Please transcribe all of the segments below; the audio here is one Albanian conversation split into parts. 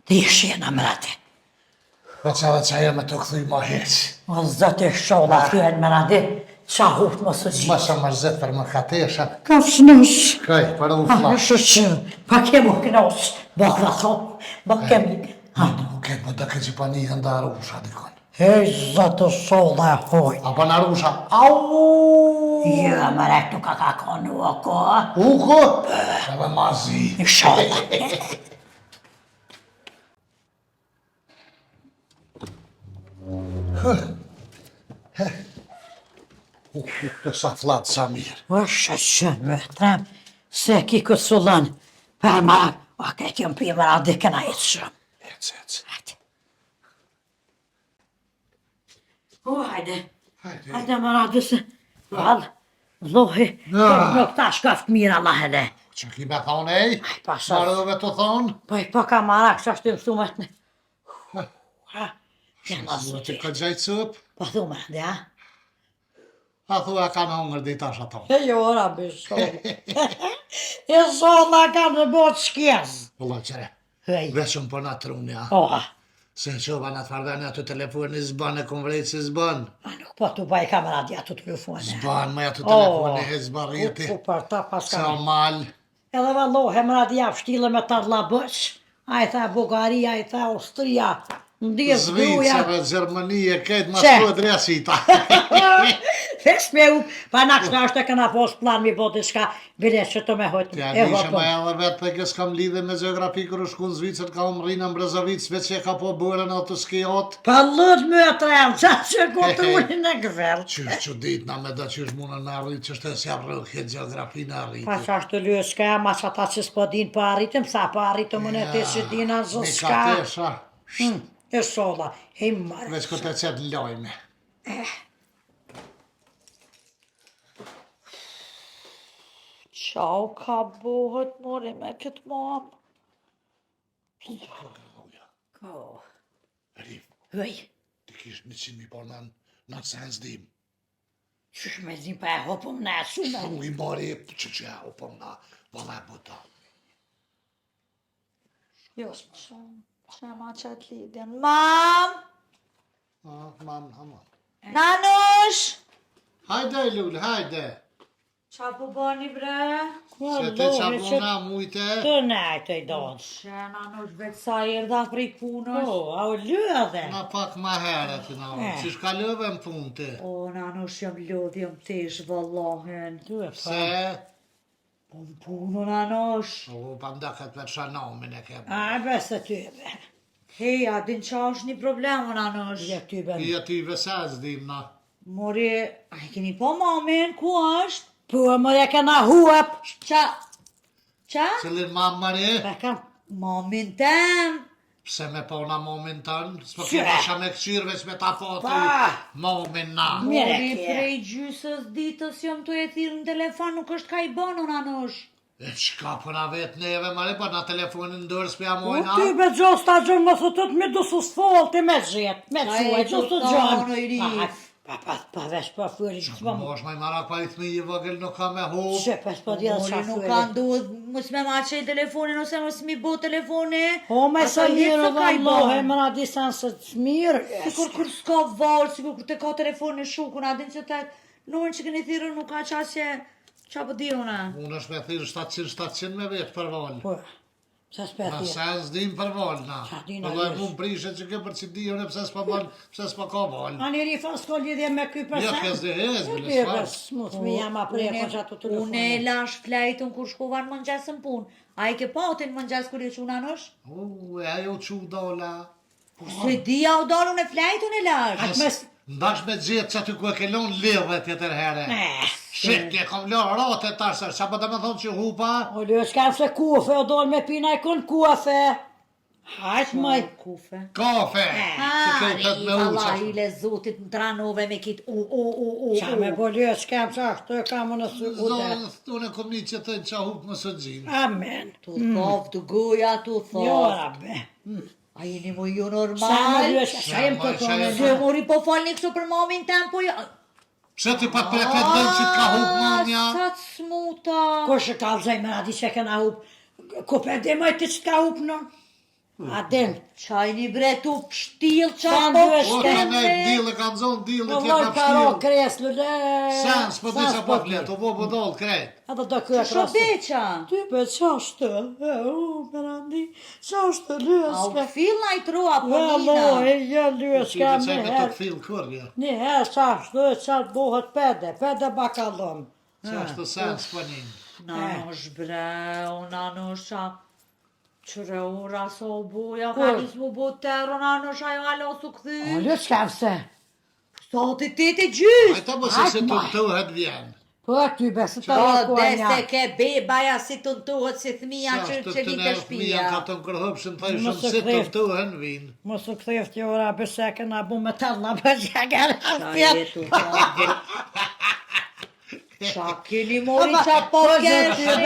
Ti shena më rati. Veqa dhe qa me të këthuj ma heq. O zëti shola thyen më rati, qa huftë më së Ma gjithë. shë më zet për më katesha. Ka shnush. Kaj, për u fla. Shë, pa kemu knosh, bak dhe thot, bak kemi. Nuk ketë më të këtë që pa një nda rusha dikon. Hej zëti shola e hoj. A pa në rusha? Jo, më rati nuk ka konu o ko. Uko? Edhe mazi. Shola. Sa flatë sa mirë. O shëshën më trem, se ki këtë sullën, për ma, o këtë jëmë për më rati këna jetë shumë. Ec. O, hajde. Hajde. Hajde më rati se, valë, lohi, nuk ta shkaft mirë Allah hele. Që ki me thonë ej? pasha. Marëve të thonë? Po i po ka mara kësha shtë më thumet në. Jena Që zotë. ka gjajtë cëp? Po thume, dhe a? A thua ka në hongër dhe i tash ato. E jo, rabi, shumë. E zolla ka në botë shkjes. Vëlla qëre, Hej. veçëm për në trunë ja. Oha. Se në qova në të farvene atë telefoni zban e kom vrejtë se zban. A nuk po të baj kamerat ja të telefone. Zban, me atë telefoni e zban rjeti. U për ta pas Sa kam. mal. Edhe vallohe më radja shtile me tarla bësh. A i tha Bugaria, a i tha Austria. Ndjes gruja. Zvicëve, Gjermënije, këtë ma Qe? shtu e dresita. Fes me u, pa na kësha është e këna pos plan mi bo diska, bile që të me hojtë. Ja E nishe me hotëm. edhe vetë për kësë kam lidhe me geografi kërë u shku në Zvicër, ka më rrinë në Brezovic, veç që ka po bërën atë skiot. Pa lët më e trem, qa që koturin e gëvel. Qysh që ditë na me da qysh muna në arrit, që shte si arrëkje geografi në arrit. Pa qa është të lyë shka, ma që ata që s'po din pa arritëm, sa pa arritëm më në të që dina zë Një shka. katesha, E sola, e marë. veç këtë e qëtë lojme. Qau ka bohët, mori me këtë mamë. Ko. Rif, Hëj, ti kish 100.000 por në sens dim. qysh me zim pa e hopëm në e sume. U i mori që e u pëm na, vëlla e bëta. Jo, që ma qatë lidin. Mam! Mam. Nanush! Hajde, Lull, hajde. Qa po bani bre? Se te qabona mujte. Të nejtë i donë. Që Nanush vetë sa i rda prej punës. O, a u lëdhe. Na pak ma herët, që shka lëve në punë ti. O, Nanush jam lodh, jam tesh, vëllohen. Se, Po më punë, Nanush. u pa mda këtë vetë shanomin e kemë. A, besë ty, be. Hej, a din qa është një problem, Nanush? Ja, ty, be. I aty vesez dim na. Mori, a i keni po mamin, ku është? Po, mori, e kena huap. Qa? Cëllin mamë mari, Be kam mamin tem. pse me pona momin tënë, s'po Qe? kema isha me këqyrë veç me ta po Pa. ty momin na. Mire, Mori kje. prej gjysës ditës jam të e thirë në telefon, nuk është ka i banu Nanush. E qka për na vetë neve mari, pa na telefonin ndërë s'pja O, mojna. ty be gjosta gjën më thotët me du su sfol, ti me zhjet, me Qa quaj, e gjostu të gjën. thonë, i Rif? Pa vesh, pa fyri, që s'pa më. Mosh maj mara pa i thmi i vëgël nuk ka me hu. Shepe, s'pa djelë Mori qa nuk fyri. ka ndodh, mos me ma qej telefonin ose mos mi bo telefoni. O, me sa Ata jetë mirë, se ka i vëllohe, ban. më na disen se të mirë. Sikur kur s'ka valë, sikur kur te ka telefoni shukun, a din që të numër që keni thirë nuk ka qasje, qa po di una. Unë është me thirë 700 me vetë për volë. Po, se s'pe Na thirë. sens dim për volë na. Qa di na Pëlloj jesh. mund prishe që ke për që di unë pse s'pa volë, pse s'pa ka volë. A një rifa s'ko lidhje me ky përsen? Jo, kes dhe hez, Jo, bile bje, s'far. bes, mu të mi jam a prej ko që ato Une telefoni. lash flajtën kur shkova në mëngjesën punë. A i ke patin mëngjes kur e që Nanush? E ajo që dola. Se dia u dalu në flajtën e lash. Atë mes... Ndash me gjithë që aty ku e kelon lidhe tjetër here. Shit, ke kom lorë rote tash, qa po të me thonë që hupa? O lë, s'kam se kufe, o dojnë me pina i kon kufe. Hajt maj. Kufe. Kafe! Që ke u tëtë me Allah uqa. i le zotit në tranove me kit u. Qa me bo lë, s'kam që ashtë, kam në sy ude. Unë e kom një që thënë qa hupë më së gjinë. Amen. Tu thof, tu goja, tu thof. Jo, rabbe. A jeni mu ju Sa më normal? lë, sa jem të tonë. Se mori po falni këso për mamin tem, po ja... Pse ti pa pretendon që t'ka hupë mamja? Sa të smuta. Ko shë kalzaj me radi që kena hup. Ko për dhe maj të që ka hup në? Adin. Qaj një bretu pështil qa Sa po ndyesh O, ke? ka ne dile, kanë zonë dile, Po tjetë voj në karo pështilë. kres lule. Sens, po di sa po flet, o bo dollë krejt. Edhe do kërë Qo beqa? Ty për qashtë, me randi, qashtë A u lyska. këfil na i trua, po Ja, nina. lo, ja lyska Ti me me të herë. këfil kërgja. Një herë qashtë, qatë bohet pede bakallon. Qa është të sens për një. Nanosh bre, o nanosh qa. Qëre ura sa u boja, Kur? ka njës mu bo tero, nanosh ajo alo su O, këthy. lyska vse. Sa të tete gjys. Ajta më se se të tuhet vjen. Po, ty besë të Po, rakonja. dese ke bebaja si të nëtuhet si thmija Qa që është që të li ne të fëmija shpia. ka të nkërhëpshin të Mos ishëm e si të krejt. tuhen vinë. Mos u ktheft jo ora bese ke na bu me talla bëzja gjerë. Qa jetu qa keni mori qa po keshe.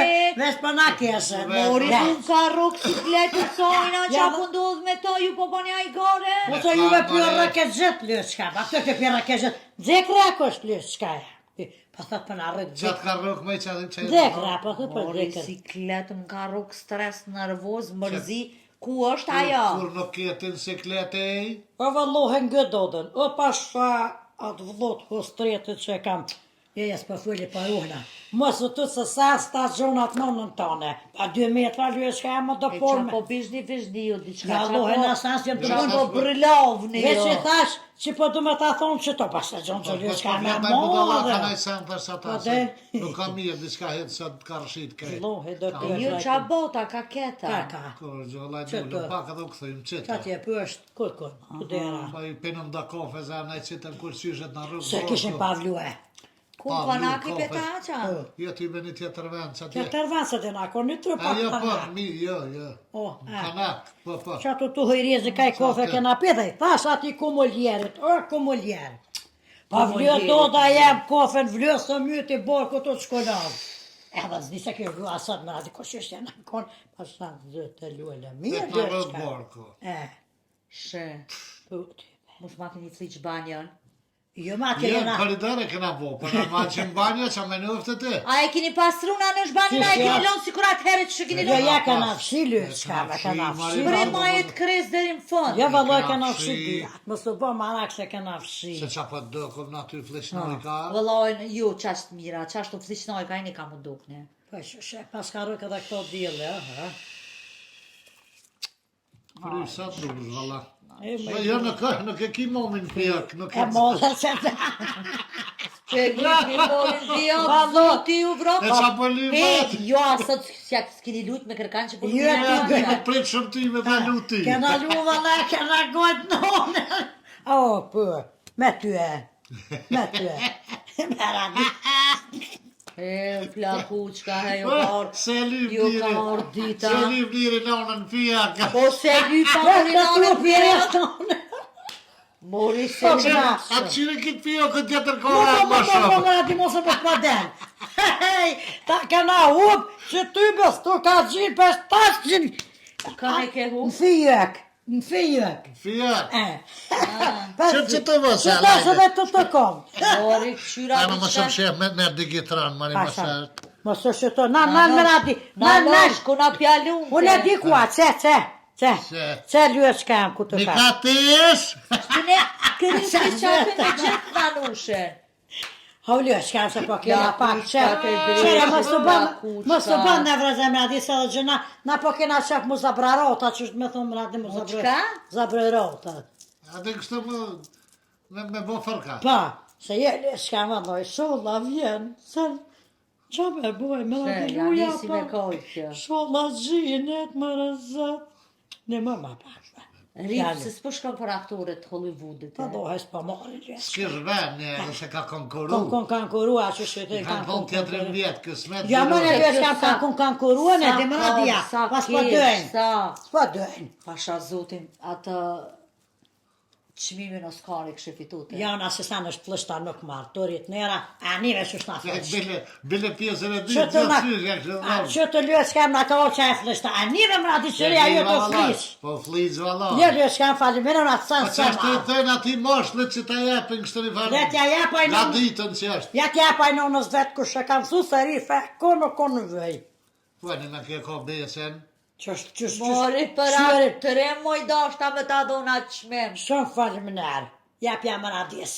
Vesh për na keshe. Mori pun ka rukë si kletë sojna qa Ja, po ndodh me to ju po bani a i gore. Mos e juve pjorë ke zet lyska. Pa të ke pjorë ke zet. Zekra kosh lyska. Pa thot për na rrit Qatë ka rëk me që Zekra, po thot për Mori zekra. si kletë më ka rukë stres, nervoz, mërzi. Ku është ajo? Kur nuk ketin si klete Po vallohen gëdodën. O pasha atë vllot hostretit që e kam. Jes për fulli për uhna. Mos u të se sa stacionat nonën tane. Pa 2 metra lyska e më do E qa forme. po bishni ju diçka. Ja, lohen asas jem të Qa mund. po brëlavni Veç i jo. thash, që po du me ta thonë që to pas të gjonë që lyska me Budalla ka modhe. nëjë sen për sa ta Po, se de. nuk ka mirë, diska hetë sa të ka rëshit krejt. Lohe do të Ju qa bota ka keta. Ka. Kur gjolla Që dullu, të? pak edhe u këthejmë qëtë. Qa tje për është, kur, ku dera. Pa i penëm da kafe za nëjë qëtën kur qyshet në rrugë. Se kishin pavlue. Ku Pa, panaki lu, peta kafe. qa? Jo ty me një tjetër vend, që Tja tje. tërvansë të nga, kur një tru A pak jo, po, panak. mi, jo. O, Kanak, po. Qa të tu hëjrezi ka i kofe kena pithej. Thash ati kumuljerit, kumuljer. Pa vlë do da jem kofen vlë së myti borë këto të shkollavë. Edhe zdi se kjo vlë asat me radi koshishtja në konë, pa shanë zë të luele. Dhe Mirë të rrët lyska. borko. Shë. Puti. Mos ma këni fliq banjën. Jo ma të Jo, jena. koridore këna bo, për në ma që në banjo që me nuftë të. A e kini pastruna në shbanjën, a e kini lonë si kurat herët që kini Jo lonë. ja kana fshi lyska, me kana fshi. Bre ma e të kres deri në fund. Jo valloj kena kana fshi. fshi dyat. Mos u bë marak se kana fshi. Se qa për do, kom në ty flishnoj ka. Vëllojnë, ju qashtë mira, qashtë të flishnoj ka i një ka më dukne. Po shë pas ka rëk edhe këto dille, ha. Kry sa të dush, valla. E Po jo, nuk e ki momin pjak, nuk e modhe se të... Që e gjithë një morin dhjo, Vallo. zoti u vro. E qa për li vat. Jo, asët s'kini lut me kërkan që po Jo, nuk ti janë. Nuk prit shumë ty me dhe luti. Kena luva dhe kena gojt none. O, po, me ty e. Me ty e. Me radi. E, plakuqka, he, jo Po, ka orë. se lyp Jo ka njëri. orë dita. Se lyp njëri nonën pjak. Po se lypa Dhe mori të në tu në pire pire. stone. Mori se Po, lypa. qa? Atë qyre kitë pjo këtë tjetër Po, kohë po, ma po, shumë. me radi mos e për den. Hej, ta kena hup që ty bës tu ka gjinë për 800. Ka me ke hu? Në fijek. Në fijek. Pjak. Që të vë se Që ta se dhe të të kom. Mori këshyra Ano më shumë shef me në digitran, mani më Pasha. sërë. Mos të shëto, na me radi. Na nosh, ku na pjalu. Unë e di kua, që. Që lyës kam ku të Një ka. ka të ish? Këne, këni si qapin e gjithë na nushe. Ha u lyës kam se po kena Ja, pak që. kushta të drejtë, Qëra kushta. mos të ban në vreze me radi se dhe gjëna. Na po kena qef mu zabrarota, që është me thonë më radi mu çka? zabrarota. A dhe kështë me bo fërka. Pa, se je lyës kam vëlloj, sholla vjen, se qa me boj, me Se, radi ja luja nisi me kojtë kjo. sholla gjinet më rëzat. Ne më pak. Ripë, se s'po shkon për aktoret Hollywoodit. Pa dohes pa mori lyës. S'kish ven, një se ka konkuru. Kon kankurua që shëtë Kanë thonë tjetërin vjetë, kësmet. Ja më në Se lyës kjo kam sa- kon kankurua, ne dhe më radia. Sa Pas po keq, dojnë. sa. Po dojnë. Pasha zotin, atë çmimin Oscarit kështë fitute. Janë asistan është plështa nuk marë, turit nëra, a njëve që shna flesh. Bile pjesën e dy, Që të gjithë na, syzja kështë a, dhëmë. që të lyës kam në ka o qaj flështa, a njëve më radi qëri ajo të flish. Po fliz valla. Një lyës kam falimirën atë Po sanë që është të sema. thënë ati moshlet që ta jepin kështë një farë. Dhe t'ja japaj Nga në... ditën që është. Ja t'ja japaj në nësë vetë ku shë kam su se ri fe, konë vëj. Po një me ke ko besen. Mori për atë 3 muaj dashta me ta dhona qmem. Shumë falë më nërë. Jap jam më radis.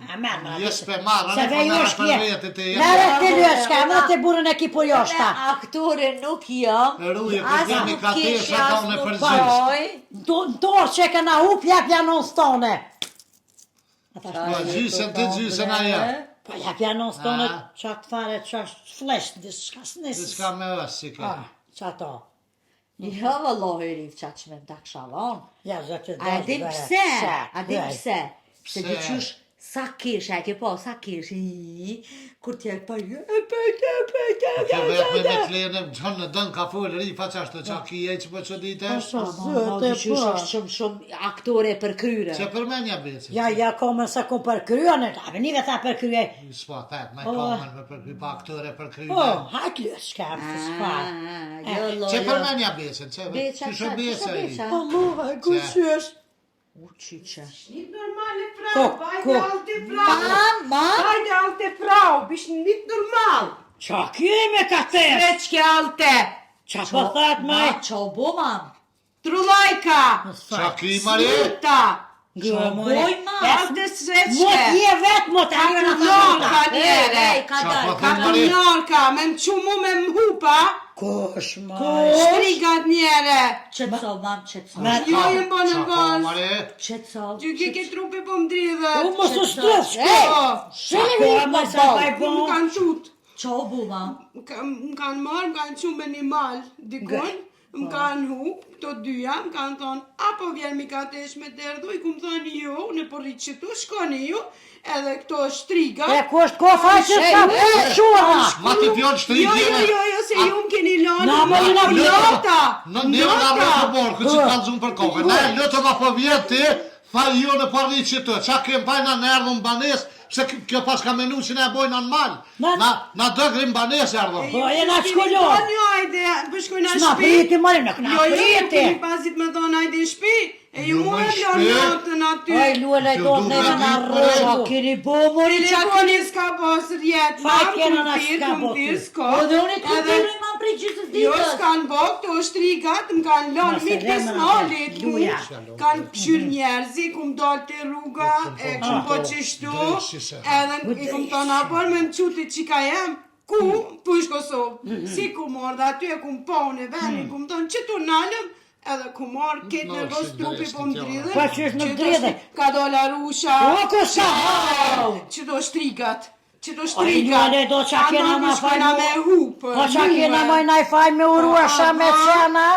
A merë më radis. Jes për marë, Se anë ve për jo marë shkje. për vetë të Mere të lëska, më të burën e kipo joshta. Me aktore nuk jam. Ruje, As këtë jemi nuk ka kish, tesha as ka unë nuk për paroj. Në dorë që e këna hup, jap janon stone. Gjysën të gjysën aja. Po jap janon stone, Ah. qatë fare, qatë flesh, diska s'nis. Diska me është, si ke. Qato. Jo, vëllohi rif qa qmem ta kshalon. Ja, zëtë A din pse? A din pse? Se Pse? di qysh sa kish, e ke po, sa kish, kur t'jel për ju, Ke vetë me klejnë, gjënë në dënë ka folë, rifa që ashtë të qa ki e që për që dite? Di qysh është shumë aktore për kryre. Që për menja becë? Ja, komën se ku për kryonë, a venive ta për krye. S'pa, thajt, me komën me për kry, pa aktore për kry. Po, hajtë lësh kam të s'far. Që për menja becën, që Beqa, që becë e i. beqa. Po muha, ku qysh? U qyqe. Niet normale vrouw, Ko- beide alte vrouw. Ma? Beide alte vrouw, bist niet normaal. Qa kime ka të? Srećke alte. Qa po thatë maj? Qa u bo, mam? Trulajka. Qa ki, Mari? Smuta. Gjo, boj, ma? Alte Mot srećke. je vetë, mot e një në Katunarka të njere. Ka Qa dal, po ka thënë, Mari? Katunarka, me më qumu me më hupa. Kosh, maj. Shtrigat njere. Qëtëso, mam, qëtëso. Jo jem bo në Qa po, vaz. Mari? Qëtëso. Gjyki ke trupi po më U dridhet. mos u stres, Qëtëso. shko. Po, Shini mi ma sa pa i më bon. kanë qut. Qa u bo, mam? Më kanë marrë, më kanë qumë me një malë dikon, më kanë hup, këto dyja, më kanë thonë, apo vjen mi ka tesh me derdhu, i kumë thonë jo, në porrit që tu, shkoni ju, edhe këto shtriga. E ku është kofa që ka përshura. Ma ti pjonë shtrik Jo, jene. se ju më keni lanë, Na, më jena nota, Në një nga rrëtë borë, këtë që kanë zumë për kokë. Ne, lëtë ma po vjetë ti, tha jo në parli që të, qa kem pajna në erdhën banes, se kjo pas ka menu që ne e bojnë në malë. Na dëgrim banes erdhën. Po, jena shkollon. Jo, ajde, përshkojnë a S'na shpi. priti, mori, në këna Jo, priti. keni pasit me thonë ajde në shpi, e ju Jo, mua më lanë shpi. natën aty. Oj, luele i do të neve në Qa rrëgu. keni bo, mori qa Telefoni s'ka pas rjetë, Faj kena na s'ka po kumpir, ty. s'ka. O dhe unë të Edhe- këtëri, mam, prej gjithës Jo, ditës. s'kan bo, këto shtrigat, më kanë lanë, Mos e mi dhe më në malit, dhe, luja. kanë pëshyr njerëzi, kum dalë të rruga, e kum po qështu, edhe i kum thonë, apor me më quti qika jem, ku, push Kosovë, si ku morë, dhe aty e kum po në venin, kum thonë, që tu nalëm, edhe ku morë, ketë No, nervos si trupi dreshti po më tjera. dridhe, Pa qysh në që do dridhe. Ka dola rusha, O, ku sa? që do shtrigat, që do Oj, shtrigat, luele, do qa kena na faj shkojna me hupë, Po qa kena moj na i faj me uruasha me qena.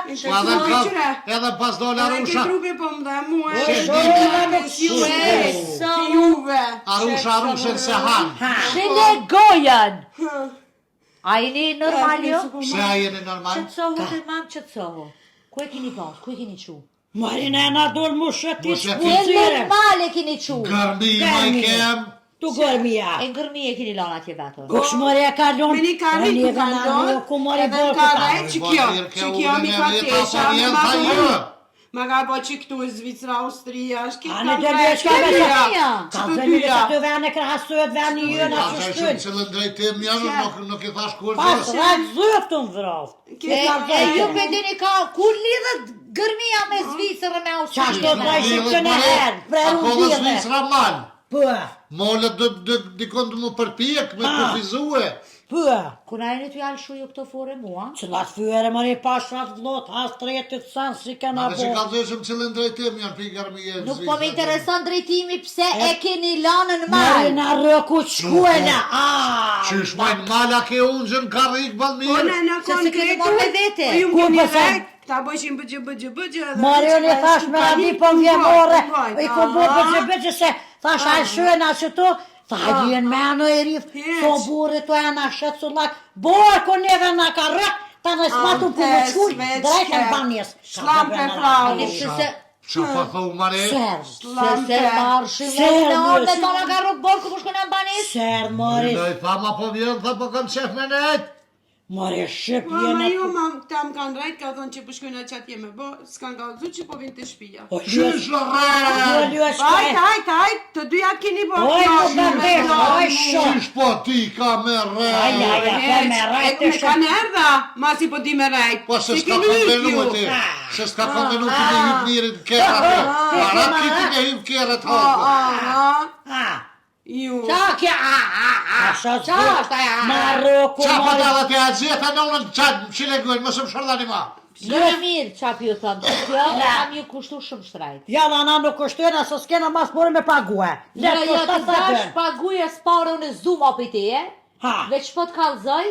Edhe pas dola Edhe ke rusha, trupi po më dhe mua. Shojna me Qëtëso. Si juve. arushen se hanë. Shile gojen. A i një normal jo? Se a jeni normal? Qëtësohu të mam, qëtësohu. Ku e kini pas, ku e kini qu? Marina e na dorë mu shëti Mu shëti. Ku e shpuzire. normal e kini qu? Gërmi ma i kem. Tu gormija. E në gërmi e kini lanë atje vetër. Ku shmori e kalon. Me një karri ku ka ndonë, Ku mori edhe borë në ku ta. karaj që kjo mi ka tesha, me ma jo. Ma ka po që këtu e Zvicra, Austria, është ki Anë kam të ka lë e shka me shkëtyja. shka. Ka Që të të një dyja. të vene krahësojët vene jënë Ka atë të shkëtë. shumë që lëndrejtim janë, nuk i thash kur Pas që. rajtë zëftë në vraftë. E ju për dini ka, kur lidhët gërmia me Zvicrë me Qa shto Austrinë? të shikë në herë, preru Ako dhe dhjene. Zvicra malë. Pë, Mollët dikon të mu përpjek me kufizue. pë. Kuna e një të jalë shu ju këto fore mua? Qëllat fyere mëri pashat vlot, as tretit sanë si kena Në që bo. ka zëshëm që lëndrejtim janë për gërmi e Nuk po me intereson drejtimi pse e keni lanë në Mari malë. në rëku të shkuela, Qysh majnë mala ke unë gjën ka rikë Po balmirë. në Se se keni marrë me vete. Po ju Ku më keni po sa- rek, ta bëshim bëgjë. Mari unë i thash me radi po vjemore, i ku bo bëgjë se thash alshëna që tu, tha hajën me anë e rifë, so burri të e na shetë sullak, borë ko neve na ka rëk, ta në smatu për më qkull, drejtë në banjes. Shlampe frau. Qa pa thou mare? Serë, Se marshim Se në orë me se- tona ka rrugë borë ku më shkona në banis. serë, Mari. Në i tha ma po vjen, tha po kam qef me nejt. More shqip Po, ma jena... jo, ma, ta më kanë rajt, ka thonë që po shkojnë atë qatë jeme, bo, s'kanë kallëzu që po vinë të shpia. Qysh rrë? Hajt, të dyja keni bo Oj, kjo, po ka vesh, oj, shumë. Qysh po ti ka me rrë? Ka me rajt të Me kanë erdha, ma si po di me rajt. Po se s'ka konvenu ti. Se s'ka konvenu ti me hyp njerit kërët. Para kiti me hyp kërët hapë. Ju. Qa kja, Asha qa është aja? Maroko, Qa pa Maroko. dalla të gjitha në unën qatë që legojnë, mësë më shërdani ma. Në mirë qa pjo thëmë, kjo kam ju kushtu shumë shtrajt. Ja, na nuk kushtojnë, asë s'kena mas pore me pague. Në Letë jo kështa të sa dash dërë. paguje s'paro në zumë apë i teje, Ha. veç po të kalzoj,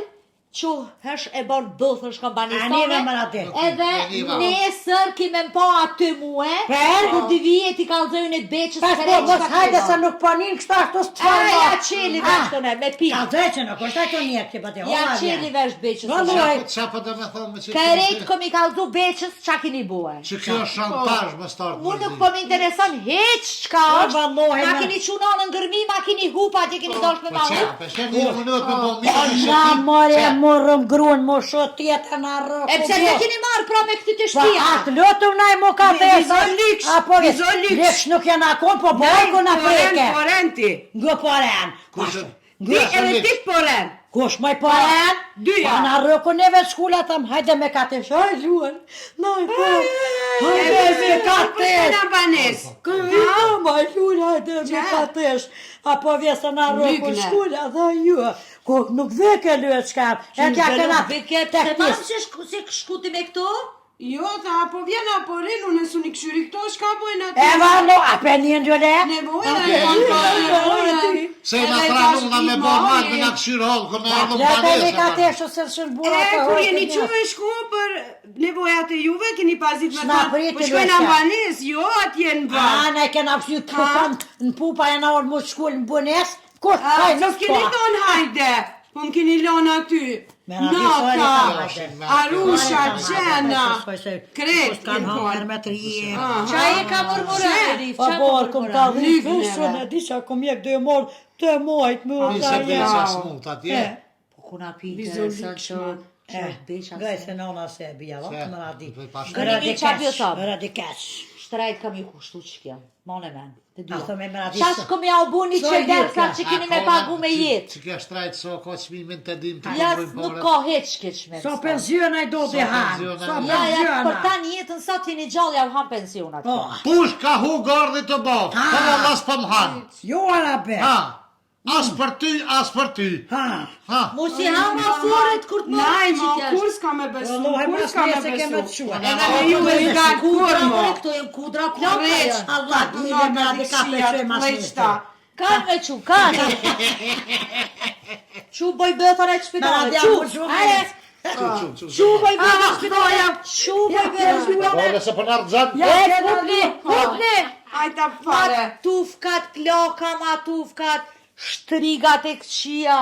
që hesh e bon bëthën shkambanistane, Anive më rati. edhe Aniva. nesër kime më pa aty muhe, Per? kur di vijet i kalzojnë e beqës, Pas po, mos hajde se nuk panin kështa ashtu së Ja qeli vesh të ne, me pi. Ka dhe që nuk është ato njerë që pati. Ja qeli vesh beqës. Valla. të ne. Qa pa dhe me thonë me që Ka rejtë kom i kalzu beqës, qa kini bue? që kjo është shantash më startë Mu nuk po më intereson heq qka Po, është, vallohi, ma ma. kini qunon në ngërmi, ma kini hupa, që kini dosh me Po ma qa, hu. për shenë një minut me po mirë që Na ti... more morëm gruën, mo shot tjetër na rëko. E pse ne kini marrë pra me këtë të Pa, shpia? atë lotëm na i mo ka dhesa. Vizolix, Apo vizolix. Liks nuk jena kon, po bojko na preke. Porenti. Ngo poren. Ti edhe ti poren. Kush maj poren? Dyja. Pa na rëko neve shkulla tam, hajde me kate shaj luan. Na i po. Hajde me kate. Në banes. Ja, ma luan, hajde me Qa? kate. Apo vjesë na rëko Lygne. shkulla, dha ju. Ko nuk veke lyë qka. E kja këna teknis. Si shkuti me këtu? Jo, tha, po vjen apo rinë, unë su një këshyri këto, shka bojnë aty? Eva, no, a pe një njële? Nevojnë, nevojnë. Se na pranu na me bo malë me nga këshirë holë, kër në ardhëm Lete me banesë. ka tesho se shën bura E, të kur hojtë jeni një. quve shku për nevojat e juve, keni pazit me S'na thonë, priti po shkojnë Lucia. në banes, jo atje në A, banë. ne kena fësy të kam në pupa e na orë mu shkull në bunes. Kush, A, haj, po nuk s'keni pa. thonë hajde, po më keni lonë aty. Me na bisari Nata, ka. Arusha, Qena, Kret, Kanë i hangër thonë. me të rije. Qa e ka murmurë, Rif? Pa borë, kom ka Lygne, dhishën e disha, kom jek dhe morë të mojt me u Nisë ta e jem. bëjsa smut atje. Po kuna pi Vizolix, interesant që beqa Gaj se nona se bia, va, të më radi. Gëni mi qa pjo thëmë? Radi kesh. Shtrajt kam ju kushtu që kjo, mone men, të A thë me dyja. më radi. Qash kom ja u bu një So që e dersa gjitha. që kini me pagu me jetë. Që kjo shtrajt so, ka qmimin të dim të Ja, këndrojnë nuk pare. ka heq keq me. So pensiona i do të hanë. pensiona So i- Ja, ja, për pensiona. ta një jetën sa t'jeni gjallë ja u ham pensionat. Po, Push ka hu gardhi të bafë, për Allah s'pëm hanë. jo arabe. Ha, as për ty, as për ty. Ha. Ha, Mu si hama foret kur të Naj, marrë ma, që kur s'ka me besu, Wallohi, kur mas s'ka me nese kemë të besu. qua. Edhe me juve s'ka kur, Kudra, mo. more këto jem kudra plaka. Req, ja. Allah, dile me radi ka peshe mas Leqta. Kanë me qu, kanë. Qu boj bëthën e Me radi qpitalet, a mu qu. shumë. Aje, qu boj bëthën e qpitalet, qu boj bëthën e po qpitalet. nëse për nërë gjatë. E, kupli, kupli. Ajta Ma fare. tufkat plaka, ma tufkat shtrigat e këqia.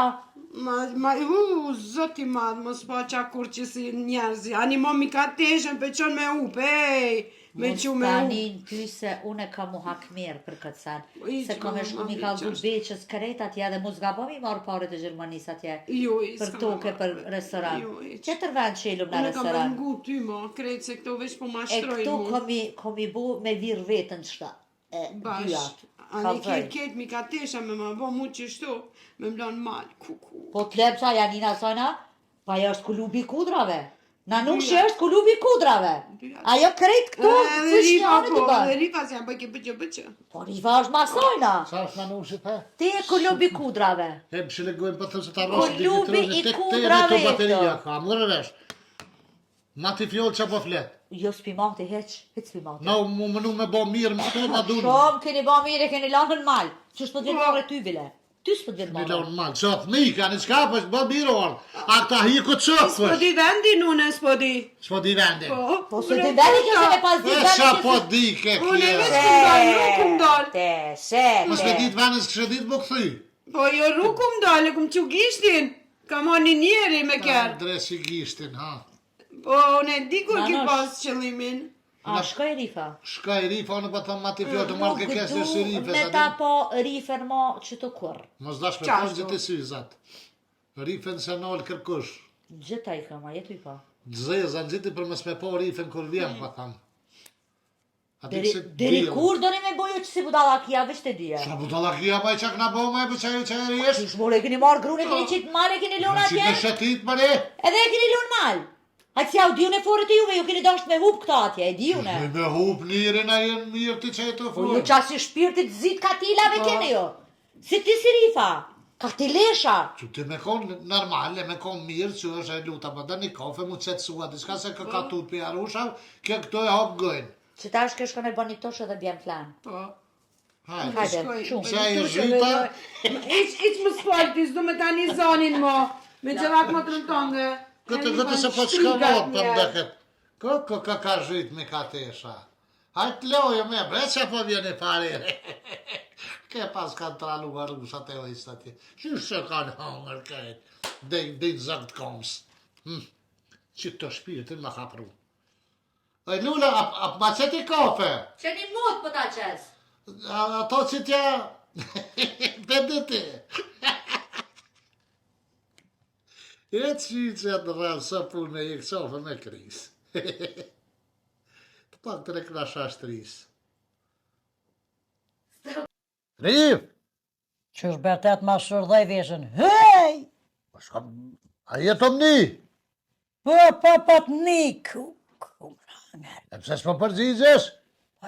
Zoti madh, mos pa qa kur që si njerëzi. Ani mo mi ka teshen pe qon me up, ej. Me qu me up. Tanin ty se une ka mu hakmer për këtë sen. Iq, Se kam e shku mama, mi ka iq, du është. beqës kret atje dhe mu zga po mi marrë pare të Gjermanis atje. Jo, Për s'ka toke, me për marrë. restoran. Jo, iq. Qëtër vend qelum në Unë kam restoran? vengu ty mo, krejt se këto veç po E mashtroj këtu mu. komi bu me vir vetën qëta. E Bash, dyat. ani Kalzoj. ket mi ka tesha me ma bo mu që shtu, me mlon mal, kuku. Po të lepsa Janina sajna, pa jo është kulubi kudrave. Na nuk që është kulubi kudrave. Dyat. Ajo krejt këtu, Edhe rifa fështjane po, të bërë. edhe rifa si janë bëjke bëqë. Po rifa është masojna. Sa është në nushit, he? Ti e kulubi kudrave. He më shilegojnë për të se ta rosë Klubi i tek kudrave të bateria eto. ka, mërë vesh. Ma ti fjollë që po fletë. Jo s'pi mati heq, hiq s'pi mati. Na mu mënu me bo mirë, më të na dunë. Shumë keni ba mire, keni lanë në mal. Që s'po t'vjen marrë ty bile. Ty s'po t'vjen marrë. Milon mal, qëtë mika, në qka për bë mirë orë. A këta hi ku qëtë S'po për. di vendi nune, s'po di. S'po di vendi. Po se ti veni kjo se me pas di E veni qa kjo po se... di ke Unë e kje. veç kum dal, nuk kum dal. Te, se, Mos me te. ditë venës kështë ditë më këthy. Po jo rrug kum dal, e kum që gishtin. Kam ani njeri me kërë. Dresi gishtin, ha. Po unë e di kur ki Nanosh. pas qëllimin. A, shkoj rifa. Shka i rifa, unë po thëmë ma ti fjollë të marrë ke kesë dhe si rife. me sa ta di. po rifen mo që të kur. Mos dash me Qashtu. thonë gjithë të syzat. Rifen se nalë kërkush. Gjitha i kam, a jetu i pa. Zeza, në gjithi për mes me po rifën kur vjen, pa tham. Deri kur do një me bojo që si budalakia, veç të dhja. Qa budalakia, ma i qak na bo me për që e rish? Qish more, keni marrë grune, keni qitë mal, e keni luna Si atje? të shetit, mëre? Edhe e keni lunë mal. A që ja u diune foret e juve, ju keni dasht me hup këta atje, e diune. Me hup njërin a jenë mirë të që e të Po ju forë. qasi shpirtit zit katilave keni jo. Si ti si rifa, katilesha. Që ti me konë normal, me konë mirë, që është e luta, për da një kafe mu qëtë sua, diska se kë ka tut për jarushav, kjo këto e hop gëjnë. Që ta është këshko me bën një toshë dhe bjen flan. Po. Hajde, shumë. Qa e zhita? Iq më s'pojt, ti s'du me tani zonin mo. Me gjërat më të rëtonde. Këtë se po qka mot për mdeket. Kë ka zhit me ka tesha. Hajtë lojë me, bre që po vjen e pare. Ke pas kanë tralu arusat e ojës ati. Që kanë hangër kajtë. Dejnë zëgt komës. Që të shpirtin më ka pru. Oj, Lula, ma qëti kafe? Që një mot për ta qes. Ato që tja... Bediti. E që në rrënë së punë me i kësofe me kris. Të pak të rekrasha shtris. Rif! Që është bertet ma shërdhej veshën. Hej! A jetë omni? Po të nikë. E pëse s'po përgjigjesh?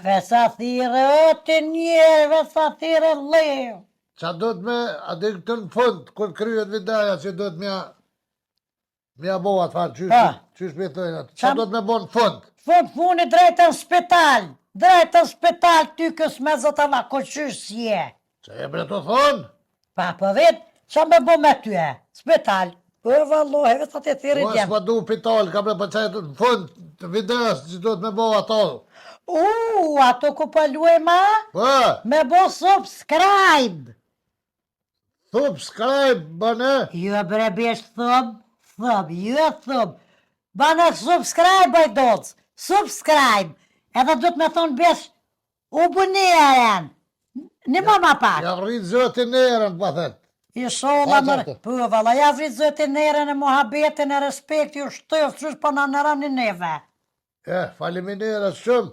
Vesa thire, o të njerë, vesa thire leo. Qa do të me, a dhe këtë në fund, kur kryet videoja që do të mja bo atë farë, qysh me thojnë atë, qa do të me bo në fund? Funi drejtë në spital, ty kës me zotava, ko qysh si e. Qa e bre të thonë? Pa, po vetë, qa me bo me ty e, spital. Po vallohi, vesa të thire Po djemë. s'pa du pitol, ka bre për qajtë në fund të videos që do të me bo ato. Ato ku pëlluaj ma? Po, Me bo subscribe. subscribe, bëne. Jo bre besh thub. Bane subscribe aj doc. Subscribe. Edhe do të me thonë besh u buneren. Një ma pak. Ja rritë zëtin erën, pa thëtë. I shola Pa, mërë. qartë. Po, valla, ja vrit zëtin erën e mohabetin e respekti u shtëf, qysh po në nëran një neve. Faleminderit shumë.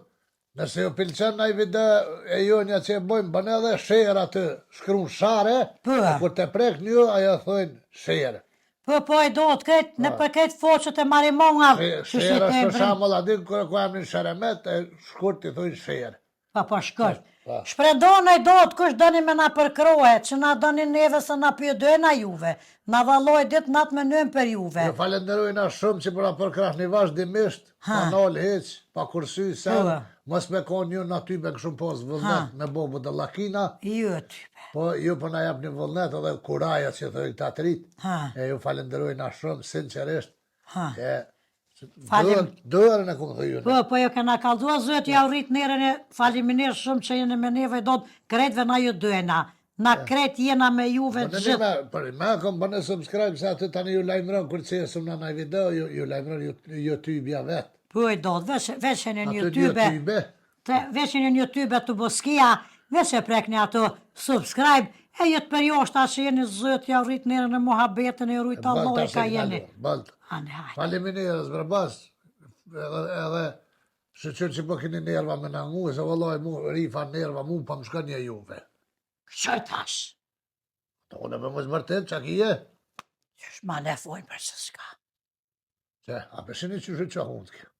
Nëse ju pëlqen ai video e jonja që e bojmë, bën edhe share atë, shkruan share, Po. e kur të prek një, ajo thojnë share. Po, i do të këtë, në për këtë foqët e marimonga. Share është për shembull, aty kur jam në Sheremet, e shkurt i thojnë share. Po, shkurt. Pa. Shpredone i do të kush doni me na përkrohe, që na doni neve se na pjëdojna juve. Na valoj dit natë me nëmë për juve. Ju falenderojna shumë që për a përkrah një vazhdimisht, pa nol heq, pa kursy, sen, mos me konë ju në aty me këshum pos vullnet me bobu dhe lakina, Jo ty. po ju për na jap një vullnet edhe kuraja që thëjnë të atërit, e ju falenderojna shumë, sinqerisht, e dërën e kumë thëjune. Po jo kena kaldua zëtë, ja u rritë nërën e faliminirë shumë që jene me neve i do të kretve na ju dojna. Na kret jena me juve të gjithë. Për me kom bëne subscribe, se aty tani ju lajmëron, kur që jesëm në nëj video, ju lajmëron YouTube-ja vetë. Po i do të, veshen e një Aty YouTube, veshen e një YouTube të boskia, veshe prekni ato subscribe, e jetë për jo është ashe jeni zëtë, ja u rritë nërën e mohabetën, e rritë Allah e ka jeni. Faleminderit zbërbas, edhe shëqër që po kini nerva me në ngu, se vëlloj mu, rifa nerva mu, pa më shka një juve. Qoj tash? Të une me më zbërtet, që kije? Qysh ma ne fojnë për që s'ka. Që, a pesini që shë që hundë kjo.